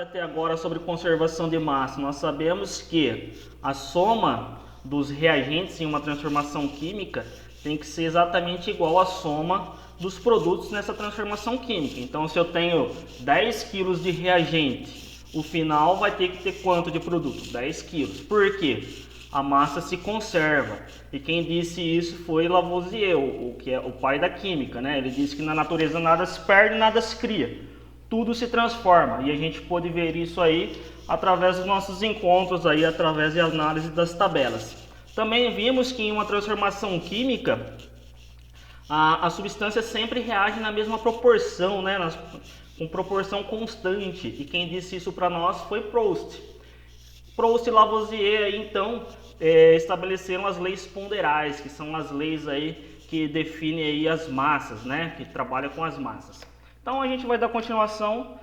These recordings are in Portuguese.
sabe até agora sobre conservação de massa? Nós sabemos que a soma dos reagentes em uma transformação química tem que ser exatamente igual à soma dos produtos nessa transformação química. Então, se eu tenho 10 kg de reagente, o final vai ter que ter quanto de produto? 10 kg. Por quê? A massa se conserva. E quem disse isso foi Lavoisier, que é o pai da química, né? Ele disse que na natureza nada se perde, nada se cria. Tudo se transforma. E a gente pôde ver isso aí através dos nossos encontros aí, através de análise das tabelas. Também vimos que em uma transformação química, a substância sempre reage na mesma proporção, né? Com proporção constante. E quem disse isso para nós foi Proust. Proust e Lavoisier aí, então estabeleceram as leis ponderais, que são as leis aí que definem aí as massas, né? Que trabalham com as massas. Então a gente vai dar continuação,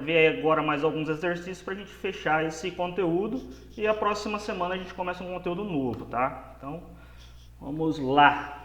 ver agora mais alguns exercícios para a gente fechar esse conteúdo e a próxima semana a gente começa um conteúdo novo, tá? Então vamos lá.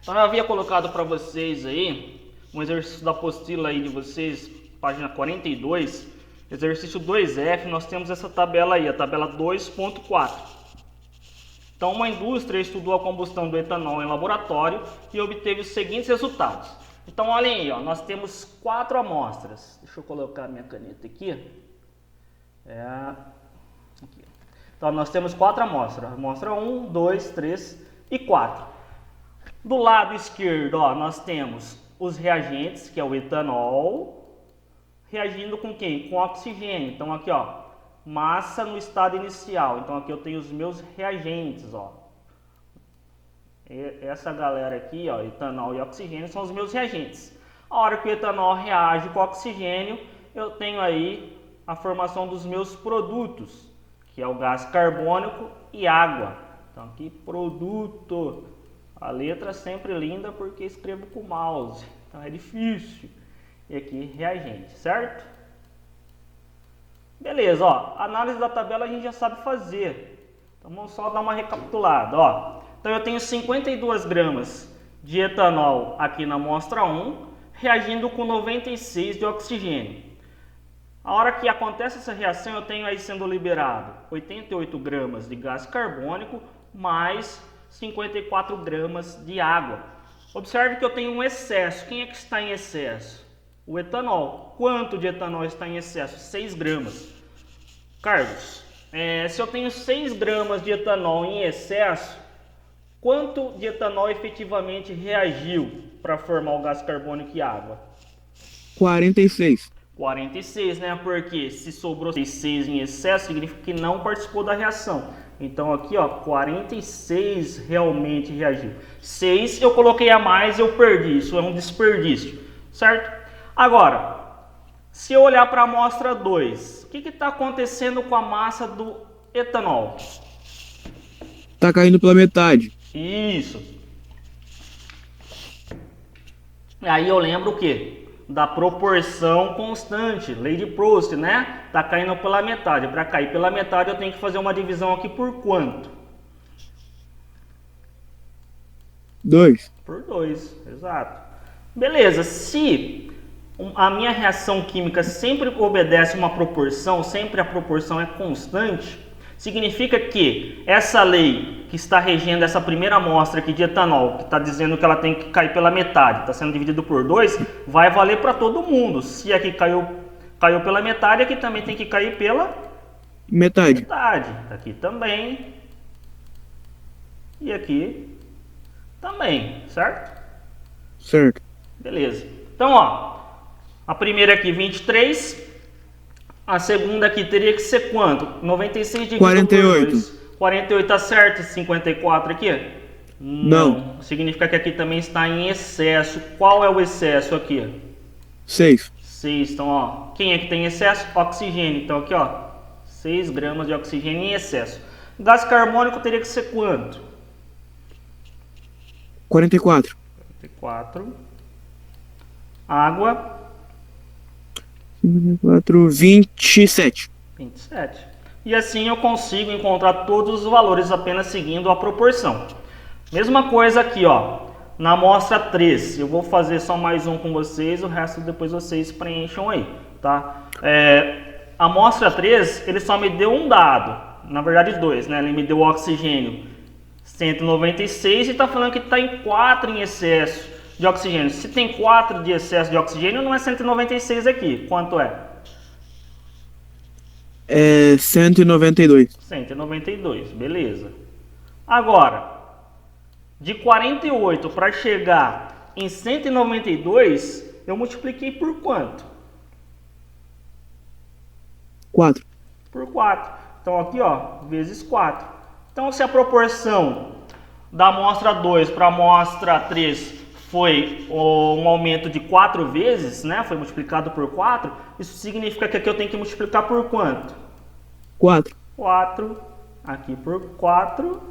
Então eu havia colocado para vocês aí um exercício da apostila aí de vocês, página 42, exercício 2F, nós temos essa tabela aí, a tabela 2.4. Então, uma indústria estudou a combustão do etanol em laboratório e obteve os seguintes resultados. Então, olhem aí, ó, nós temos 4 amostras. Deixa eu colocar minha caneta aqui. Aqui. Então, nós temos 4 amostras. Amostra 1, 2, 3 e 4. Do lado esquerdo, ó, nós temos os reagentes, que é o etanol, reagindo com quem? Com oxigênio. Então aqui, ó, massa no estado inicial. Então aqui eu tenho os meus reagentes, ó. Essa galera aqui, ó, etanol e oxigênio, são os meus reagentes. A hora que o etanol reage com o oxigênio, eu tenho aí a formação dos meus produtos, que é o gás carbônico e água. Então aqui, produto. A letra sempre linda porque escrevo com o mouse, então é difícil. E aqui, reagente, certo? Beleza, ó, análise da tabela a gente já sabe fazer. Então vamos só dar uma recapitulada, ó. Então eu tenho 52 gramas de etanol aqui na amostra 1, reagindo com 96 de oxigênio. A hora que acontece essa reação, eu tenho aí sendo liberado 88 gramas de gás carbônico, mais 54 gramas de água. Observe que eu tenho um excesso. Quem é que está em excesso? O etanol. Quanto de etanol está em excesso? 6 gramas. Carlos, se eu tenho 6 gramas de etanol em excesso, quanto de etanol efetivamente reagiu para formar o gás carbônico e água? 46. 46, né? Porque se sobrou 6 em excesso, significa que não participou da reação. Então aqui, ó, 46 realmente reagiu. 6 eu coloquei a mais, eu perdi. Isso é um desperdício, certo? Agora, se eu olhar para a amostra 2, o que está acontecendo com a massa do etanol? Tá caindo pela metade. Isso. Aí eu lembro o quê? Da proporção constante, lei de Proust, né? Tá caindo pela metade. Para cair pela metade eu tenho que fazer uma divisão aqui por quanto? 2. Por 2, exato. Beleza, se a minha reação química sempre obedece uma proporção, sempre a proporção é constante, significa que essa lei que está regendo essa primeira amostra aqui de etanol, que está dizendo que ela tem que cair pela metade, está sendo dividido por 2, vai valer para todo mundo. Se aqui caiu pela metade, aqui também tem que cair pela Metade. Aqui também. E aqui também, certo? Certo. Beleza. Então, ó, a primeira aqui 23, a segunda aqui teria que ser quanto? 96 dividido 48. por 2. 48 tá certo, 54 aqui? Não. Significa que aqui também está em excesso. Qual é o excesso aqui? 6. 6. Então, ó, quem é que tem excesso? Oxigênio. Então, aqui, ó, 6 gramas de oxigênio em excesso. Gás carbônico teria que ser quanto? 44. 44. Água? 44, 27. 27. E assim eu consigo encontrar todos os valores apenas seguindo a proporção. Mesma coisa aqui, ó. na amostra 3, eu vou fazer só mais um com vocês, o resto depois vocês preencham aí, tá? A amostra 3, ele só me deu um dado, na verdade dois, né? Ele me deu o oxigênio 196 e está falando que está em 4 em excesso de oxigênio. Se tem 4 de excesso de oxigênio, não é 196 aqui. Quanto é? É 192. 192, beleza. Agora, de 48 para chegar em 192, eu multipliquei por quanto? 4. Por 4. Então aqui, ó, vezes 4. Então se a proporção da amostra 2 para a amostra 3 foi um aumento de 4 vezes, né? Foi multiplicado por 4, isso significa que aqui eu tenho que multiplicar por quanto? 4. 4, aqui por 4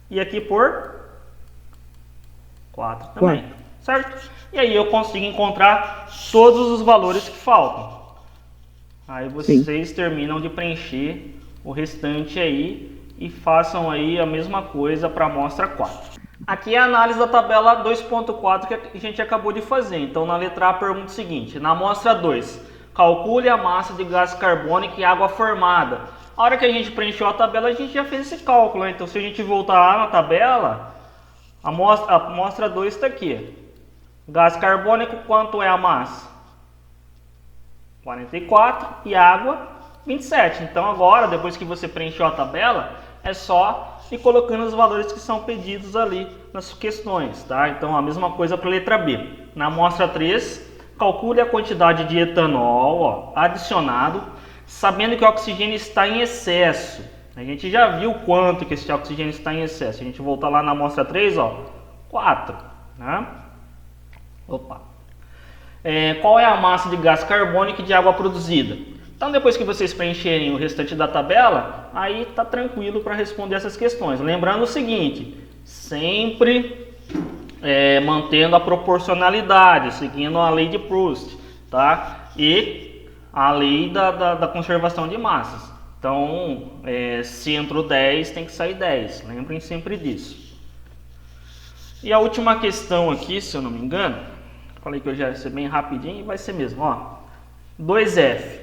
e aqui por 4 também, certo? E aí eu consigo encontrar todos os valores que faltam. Aí vocês terminam de preencher o restante aí e façam aí a mesma coisa para a amostra 4. Aqui é a análise da tabela 2.4 que a gente acabou de fazer. Então na letra A pergunta o seguinte: na amostra 2, calcule a massa de gás carbônico e água formada. A hora que a gente preencheu a tabela, a gente já fez esse cálculo, né? Então se a gente voltar lá na tabela, a amostra 2 está aqui. Gás carbônico, quanto é a massa? 44 e água 27. Então agora, depois que você preencheu a tabela, é só ir colocando os valores que são pedidos ali nas questões, tá? Então a mesma coisa para a letra B. Na amostra 3, calcule a quantidade de etanol, ó, adicionado, sabendo que o oxigênio está em excesso. A gente já viu quanto que esse oxigênio está em excesso. Se a gente voltar lá na amostra 3, ó, 4, né? Opa. Qual é a massa de gás carbônico e de água produzida? Então depois que vocês preencherem o restante da tabela, aí tá tranquilo para responder essas questões. Lembrando o seguinte, sempre mantendo a proporcionalidade, seguindo a lei de Proust, tá? E a lei da conservação de massas. Então, se entrou 10, tem que sair 10. Lembrem sempre disso. E a última questão aqui, se eu não me engano, falei que eu já ia ser bem rapidinho e vai ser mesmo, ó. 2F.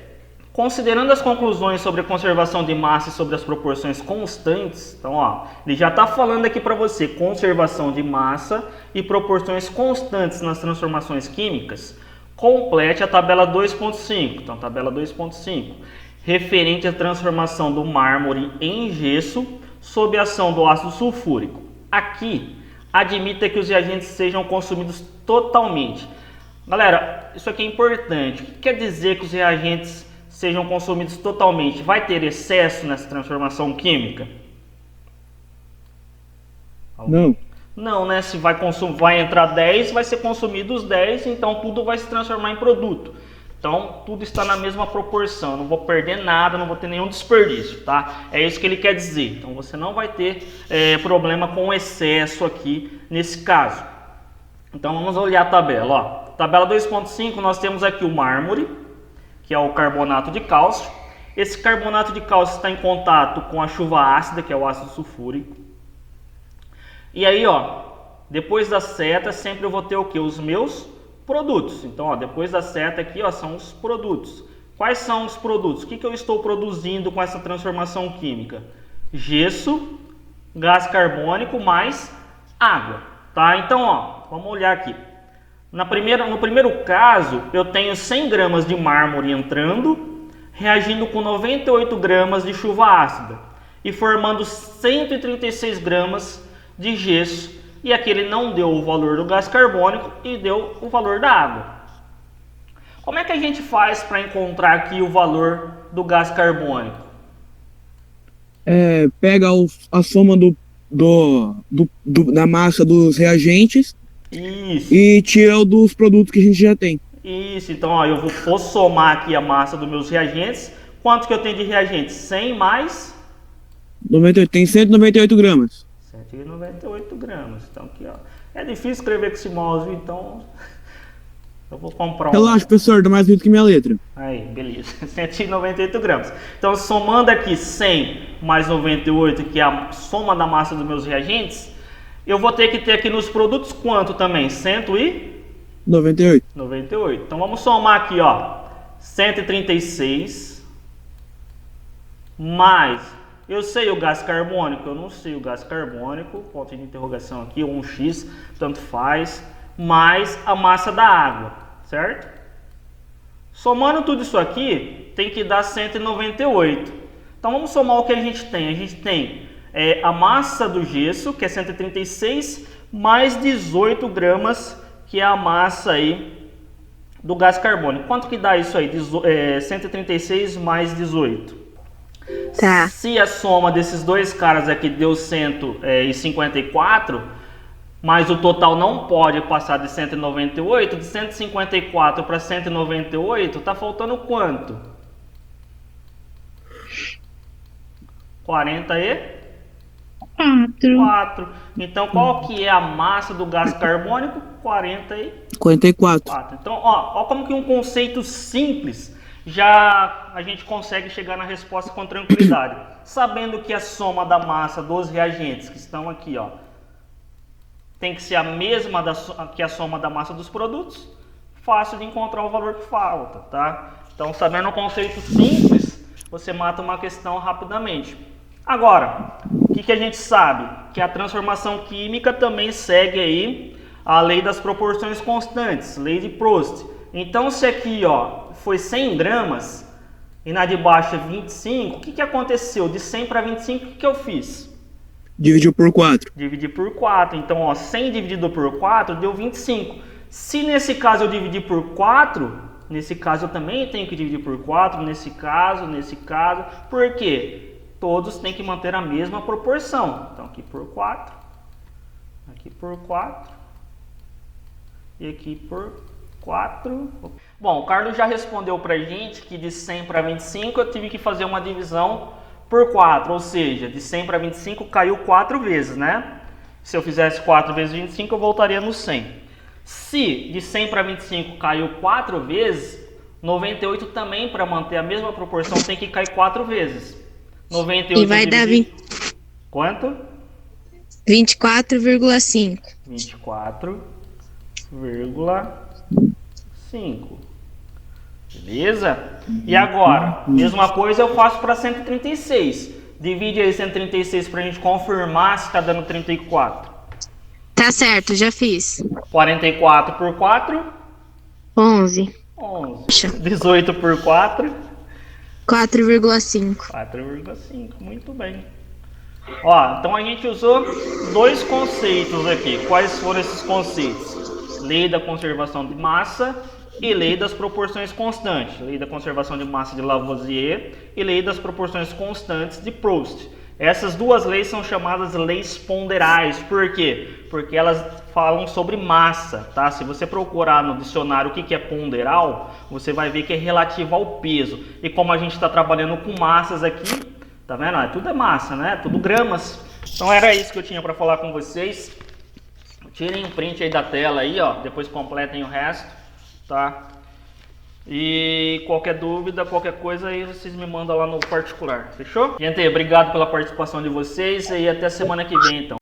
Considerando as conclusões sobre a conservação de massa e sobre as proporções constantes, então, ó, ele já está falando aqui para você conservação de massa e proporções constantes nas transformações químicas, complete a tabela 2.5. Então, tabela 2.5, referente à transformação do mármore em gesso sob a ação do ácido sulfúrico. Aqui, admita que os reagentes sejam consumidos totalmente. Galera, isso aqui é importante. O que quer dizer que os reagentes sejam consumidos totalmente? Vai ter excesso nessa transformação química? Não. Não, né? Se vai entrar 10, vai ser consumido os 10, então tudo vai se transformar em produto. Então, tudo está na mesma proporção, não vou perder nada, não vou ter nenhum desperdício, tá? É isso que ele quer dizer. Então, você não vai ter problema com excesso aqui nesse caso. Então, vamos olhar a tabela, ó. Tabela 2.5, nós temos aqui o mármore, que é o carbonato de cálcio. Esse carbonato de cálcio está em contato com a chuva ácida, que é o ácido sulfúrico. E aí, ó, depois da seta, sempre eu vou ter o que? Os meus produtos. Então, ó, depois da seta aqui, ó, são os produtos. Quais são os produtos? O que eu estou produzindo com essa transformação química? Gesso, gás carbônico mais água, tá? Então, ó, vamos olhar aqui. No primeiro caso, eu tenho 100 gramas de mármore entrando, reagindo com 98 gramas de chuva ácida e formando 136 gramas de gesso. E aqui ele não deu o valor do gás carbônico e deu o valor da água. Como é que a gente faz para encontrar aqui o valor do gás carbônico? Pega a soma da massa dos reagentes. Isso. E tira o dos produtos que a gente já tem. Isso, então ó, eu vou somar aqui a massa dos meus reagentes. Quanto que eu tenho de reagentes? 100 mais? 98, tem 198 gramas. 198 gramas. Então aqui, ó. É difícil escrever com esse mouse, então eu vou comprar um. Relaxa, professor, tá mais bonito que minha letra. Aí, beleza. 198 gramas. Então somando aqui 100 mais 98, que é a soma da massa dos meus reagentes, Eu vou ter que ter aqui nos produtos quanto também? 98. 198. Então vamos somar aqui, ó. 136 mais, eu sei o gás carbônico, eu não sei o gás carbônico, ponto de interrogação aqui, ou um X, tanto faz, mais a massa da água, certo? Somando tudo isso aqui, tem que dar 198. Então vamos somar o que a gente tem. A gente tem a massa do gesso, que é 136, mais 18 gramas, que é a massa aí do gás carbônico. Quanto que dá isso aí? 136 mais 18. Tá. Se a soma desses dois caras aqui deu 154, mas o total não pode passar de 198, de 154 para 198, tá faltando quanto? 44. Então, qual que é a massa do gás carbônico? 44. Então, ó como que um conceito simples já a gente consegue chegar na resposta com tranquilidade. Sabendo que a soma da massa dos reagentes que estão aqui, ó, tem que ser a mesma que a soma da massa dos produtos, fácil de encontrar o valor que falta, tá? Então, sabendo um conceito simples, você mata uma questão rapidamente. Agora, o que a gente sabe? Que a transformação química também segue aí a lei das proporções constantes, lei de Proust. Então, se aqui, ó, foi 100 gramas e na de baixo é 25, o que aconteceu? De 100 para 25, o que eu fiz? Dividiu por 4. Dividi por 4. Então, ó, 100 dividido por 4 deu 25. Se nesse caso eu dividir por 4, nesse caso eu também tenho que dividir por 4, nesse caso. Por quê? Todos têm que manter a mesma proporção. Então, aqui por 4, aqui por 4 e aqui por 4. Bom, o Carlos já respondeu pra gente que de 100 para 25 eu tive que fazer uma divisão por 4, ou seja, de 100 para 25 caiu 4 vezes, né? Se eu fizesse 4 vezes 25, eu voltaria no 100. Se de 100 para 25 caiu 4 vezes, 98 também, para manter a mesma proporção, tem que cair 4 vezes. 98 e vai dar quanto? 24,5. 24,5. Beleza? E agora, mesma coisa eu faço para 136. Divide aí 136 para a gente confirmar se está dando 34. Tá certo, já fiz. 44 por 4? 11. 18 por 4? 4,5. 4,5, muito bem. Ó, então a gente usou dois conceitos aqui. Quais foram esses conceitos? Lei da conservação de massa e lei das proporções constantes. Lei da conservação de massa de Lavoisier e lei das proporções constantes de Proust. Essas duas leis são chamadas leis ponderais. Por quê? Porque elas falam sobre massa, tá? Se você procurar no dicionário o que é ponderal, você vai ver que é relativo ao peso. E como a gente está trabalhando com massas aqui, tá vendo? Tudo é massa, né? Tudo gramas. Então era isso que eu tinha para falar com vocês. Tirem um print aí da tela aí, ó. Depois completem o resto, tá? E qualquer dúvida, qualquer coisa aí vocês me mandam lá no particular, fechou? Gente, obrigado pela participação de vocês e até semana que vem então.